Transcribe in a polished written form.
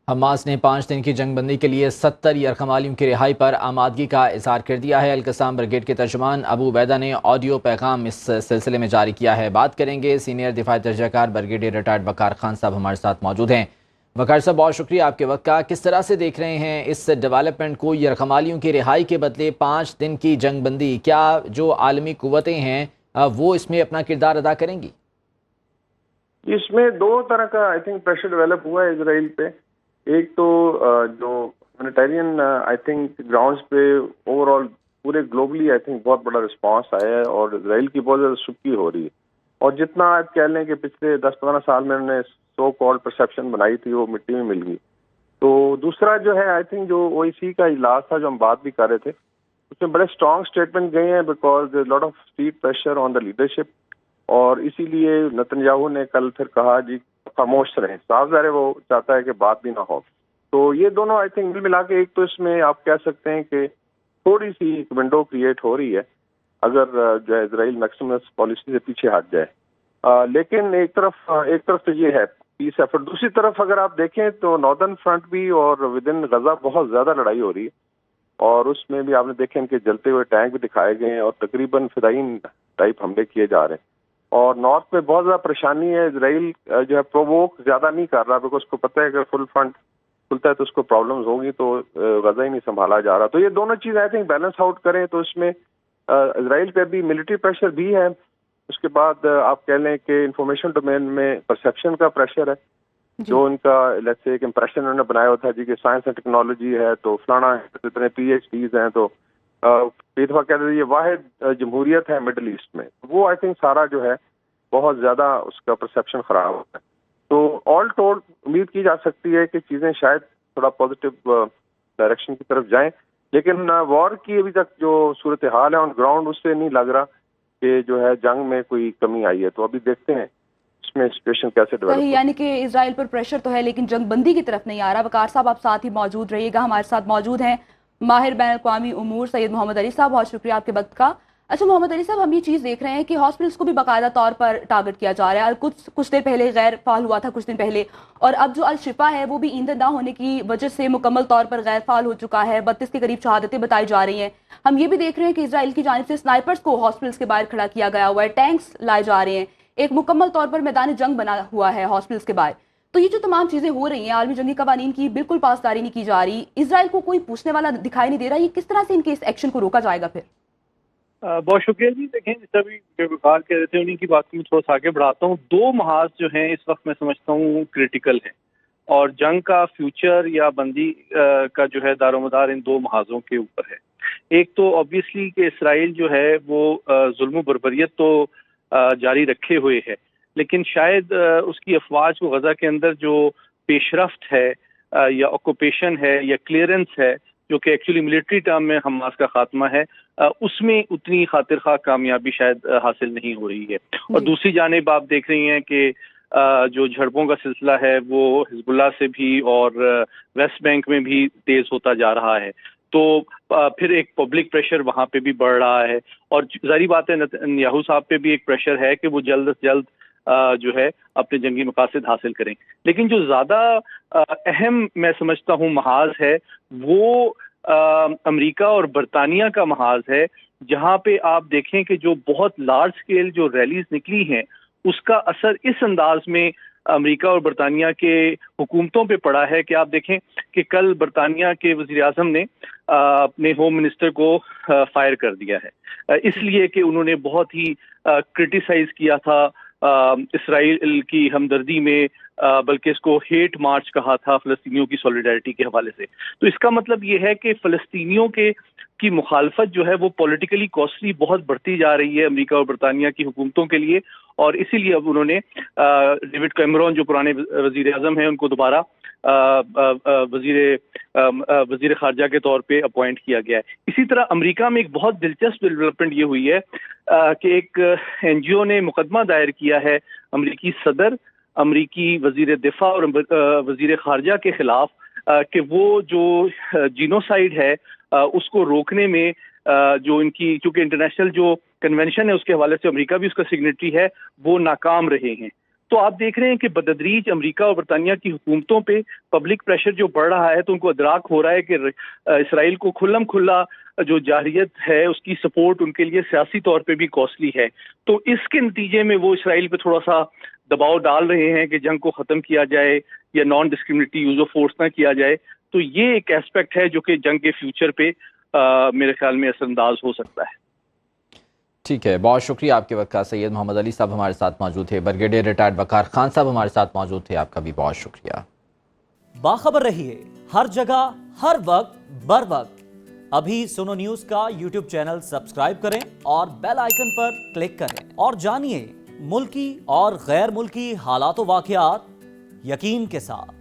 Hamas نے 5 دن کی جنگ بندی کے لیے 70 یرغمالیوں کی رہائی پر آمادگی کا اظہار کر دیا ہے۔ القسام بریگیڈ کے ترجمان ابو عبیدہ نے آڈیو پیغام اس سلسلے میں جاری کیا ہے۔ بات کریں گے سینئر دفاعی درجہ کار بریگیڈیئر ریٹائرڈ وقار خان صاحب ہمارے ساتھ موجود ہیں۔ وقار صاحب بہت شکریہ آپ کے وقت کا۔ کس طرح سے دیکھ رہے ہیں اس ڈیولپمنٹ کو، یرغمالیوں کی رہائی کے بدلے 5 دن کی جنگ بندی؟ کیا جو عالمی قوتیں ہیں وہ اس میں اپنا کردار ادا کریں گی؟ اس میں دو طرح کا آئی تھنک پریشر ڈیولپ ہوا ہے اسرائیل پہ۔ ایک تو جو ہیومینیٹیرین آئی تھنک گراؤنڈز پہ اوور آل پورے گلوبلی آئی تھنک بہت بڑا رسپانس آیا ہے اور اسرائیل کی بہت زیادہ شکریہ ہو رہی ہے، اور جتنا آپ کہہ لیں کہ پچھلے 10-15 سال میں انہوں نے سو کالڈ پرسیپشن بنائی تھی وہ مٹی میں مل گئی۔ تو دوسرا جو ہے آئی تھنک جو او ای سی کا اجلاس تھا جو ہم بات بھی کر رہے تھے، اس میں بڑے اسٹرانگ اسٹیٹمنٹ گئے ہیں because lot of street pressure on the leadership, اور اسی لیے نتنیاہو نے کل پھر کہا جی خاموش رہیں، صاف ظاہر ہے وہ چاہتا ہے کہ بات بھی نہ ہو۔ تو یہ دونوں آئی تھنک مل ملا کے ایک تو اس میں آپ کہہ سکتے ہیں کہ تھوڑی سی ایک ونڈو کریٹ ہو رہی ہے اگر جو ہے اسرائیل میکسیمس پالیسی سے پیچھے ہٹ جائے، لیکن ایک طرف تو یہ ہے پیس ایفرٹ، دوسری طرف اگر آپ دیکھیں تو ناردرن فرنٹ بھی اور ود ان غزہ بہت زیادہ لڑائی ہو رہی ہے، اور اس میں بھی آپ نے دیکھے ان کے جلتے ہوئے ٹینک بھی دکھائے گئے ہیں اور تقریباً فدائین ٹائپ حملے کیے جا رہے ہیں، اور نارتھ میں بہت زیادہ پریشانی ہے۔ اسرائیل جو ہے پرووک زیادہ نہیں کر رہا بیکاز اس کو پتہ ہے کہ فل فرنٹ کھلتا ہے تو اس کو پرابلمز ہوگی، تو غزہ ہی نہیں سنبھالا جا رہا۔ تو یہ دونوں چیزیں آئی تھنک بیلنس آؤٹ کریں تو اس میں اسرائیل پہ بھی ملٹری پریشر بھی ہے، اس کے بعد آپ کہہ لیں کہ انفارمیشن ڈومین میں پرسیپشن کا پریشر ہے، جو ان کا لیٹس سے ایک امپریشن انہوں نے بنایا ہوا تھا جی کہ سائنس اینڈ ٹیکنالوجی ہے تو فلانا ہے، اتنے پی ایچ ڈیز ہیں، تو یہ دفعہ کہہ رہے یہ واحد جمہوریت ہے مڈل ایسٹ میں، وہ آئی تھنک سارا جو ہے بہت زیادہ اس کا پرسیپشن خراب ہوتا ہے۔ تو آل ٹول امید کی جا سکتی ہے کہ چیزیں شاید تھوڑا پازیٹیو ڈائریکشن کی طرف جائیں، لیکن وار کی ابھی تک جو صورتحال ہے آن گراؤنڈ اس سے نہیں لگ رہا کہ جو ہے جنگ میں کوئی کمی آئی ہے، تو ابھی دیکھتے ہیں اس میں سچویشن کیسے ڈیولپ صحیح، یعنی کہ اسرائیل پر پریشر تو ہے لیکن جنگ بندی کی طرف نہیں آ رہا۔ وقار صاحب آپ ساتھ ہی موجود رہیے گا، ہمارے ساتھ موجود ہیں ماہر بین الاقوامی امور سید محمد علی صاحب، بہت شکریہ آپ کے وقت کا۔ اچھا محمد علی صاحب، ہم یہ چیز دیکھ رہے ہیں کہ ہاسپٹلس کو بھی باقاعدہ طور پر ٹارگٹ کیا جا رہا ہے، کچھ دیر پہلے غیر فعال ہوا تھا کچھ دن پہلے، اور اب جو الشفا ہے وہ بھی ایندھن نہ ہونے کی وجہ سے مکمل طور پر غیر فعال ہو چکا ہے، 32 کے قریب شہادتیں بتائی جا رہی ہیں۔ ہم یہ بھی دیکھ رہے ہیں کہ اسرائیل کی جانب سے سنائپرز کو ہاسپٹلس کے باہر کھڑا کیا گیا ہوا ہے، ٹینکس لائے جا رہے ہیں، ایک مکمل طور پر میدان جنگ بنا ہوا ہے ہاسپٹلس کے باہر۔ تو یہ جو تمام چیزیں ہو رہی ہیں، عالمی جنگی قوانین کی بالکل پاسداری نہیں کی جا رہی، اسرائیل کو کوئی پوچھنے والا دکھائی نہیں دے رہا، یہ کس طرح سے ان کے اس ایکشن کو روکا جائے گا پھر؟ بہت شکریہ جی۔ دیکھیں جس طرح بھی وقار کہہ رہے تھے انہیں کی بات میں تھوڑا سا آگے بڑھاتا ہوں۔ دو محاذ جو ہیں اس وقت میں سمجھتا ہوں کرٹیکل ہیں، اور جنگ کا فیوچر یا بندی کا جو ہے دار و مدار ان دو محاذوں کے اوپر ہے۔ ایک تو آبویسلی کہ اسرائیل جو ہے وہ ظلم و بربریت تو جاری رکھے ہوئے ہے، لیکن شاید اس کی افواج کو غزہ کے اندر جو پیش رفت ہے یا آکوپیشن ہے یا کلیئرنس ہے، جو کہ ایکچولی ملٹری ٹرم میں حماس کا خاتمہ ہے، اس میں اتنی خاطر خواہ کامیابی شاید حاصل نہیں ہو رہی ہے۔ اور دوسری جانب آپ دیکھ رہی ہیں کہ جو جھڑپوں کا سلسلہ ہے وہ حزب اللہ سے بھی اور ویسٹ بینک میں بھی تیز ہوتا جا رہا ہے، تو پھر ایک پبلک پریشر وہاں پہ بھی بڑھ رہا ہے، اور ظاہری بات ہے نتنیاہو صاحب پہ بھی ایک پریشر ہے کہ وہ جلد از جلد جو ہے اپنے جنگی مقاصد حاصل کریں۔ لیکن جو زیادہ اہم میں سمجھتا ہوں محاذ ہے وہ امریکہ اور برطانیہ کا محاذ ہے، جہاں پہ آپ دیکھیں کہ جو بہت لارج سکیل جو ریلیز نکلی ہیں اس کا اثر اس انداز میں امریکہ اور برطانیہ کے حکومتوں پہ پڑا ہے کہ آپ دیکھیں کہ کل برطانیہ کے وزیر اعظم نے اپنے ہوم منسٹر کو فائر کر دیا ہے، اس لیے کہ انہوں نے بہت ہی کرٹیسائز کیا تھا اسرائیل کی ہمدردی میں، بلکہ اس کو ہیٹ مارچ کہا تھا فلسطینیوں کی سولیڈیرٹی کے حوالے سے۔ تو اس کا مطلب یہ ہے کہ فلسطینیوں کی مخالفت جو ہے وہ پولیٹیکلی کاسٹلی بہت بڑھتی جا رہی ہے امریکہ اور برطانیہ کی حکومتوں کے لیے، اور اسی لیے اب انہوں نے ڈیوڈ کیمرون جو پرانے وزیر اعظم ہیں ان کو دوبارہ وزیر خارجہ کے طور پہ اپوائنٹ کیا گیا ہے۔ اسی طرح امریکہ میں ایک بہت دلچسپ ڈیولپمنٹ یہ ہوئی ہے کہ ایک این جی او نے مقدمہ دائر کیا ہے امریکی صدر، امریکی وزیر دفاع اور وزیر خارجہ کے خلاف کہ وہ جو جینوسائیڈ ہے اس کو روکنے میں جو ان کی، چونکہ انٹرنیشنل جو کنونشن ہے اس کے حوالے سے امریکہ بھی اس کا سگنیٹری ہے، وہ ناکام رہے ہیں۔ تو آپ دیکھ رہے ہیں کہ بتدریج امریکہ اور برطانیہ کی حکومتوں پہ پبلک پریشر جو بڑھ رہا ہے، تو ان کو ادراک ہو رہا ہے کہ اسرائیل کو کھلم کھلا جو جارحیت ہے اس کی سپورٹ ان کے لیے سیاسی طور پہ بھی کوسٹلی ہے. تو اس کے نتیجے میں وہ اسرائیل پہ تھوڑا سا دباؤ ڈال رہے ہیں کہ جنگ کو ختم کیا جائے یا naan discriminatory use of force نہ کیا جائے. تو یہ ایک ایسپیکٹ ہے جو کہ جنگ کے فیوچر پہ میرے خیال میں اثر انداز ہو سکتا ہے. ٹھیک ہے، بہت شکریہ آپ کے وقت کا. سید محمد علی صاحب ہمارے ساتھ موجود تھے، بریگیڈیئر ریٹائرڈ وقار خان صاحب ہمارے ساتھ موجود تھے. آپ کا بھی بہت شکریہ. باخبر رہیے ہر جگہ ہر وقت بر وقت. ابھی سنو نیوز کا یوٹیوب چینل سبسکرائب کریں اور بیل آئیکن پر کلک کریں اور جانیے ملکی اور غیر ملکی حالات و واقعات یقین کے ساتھ.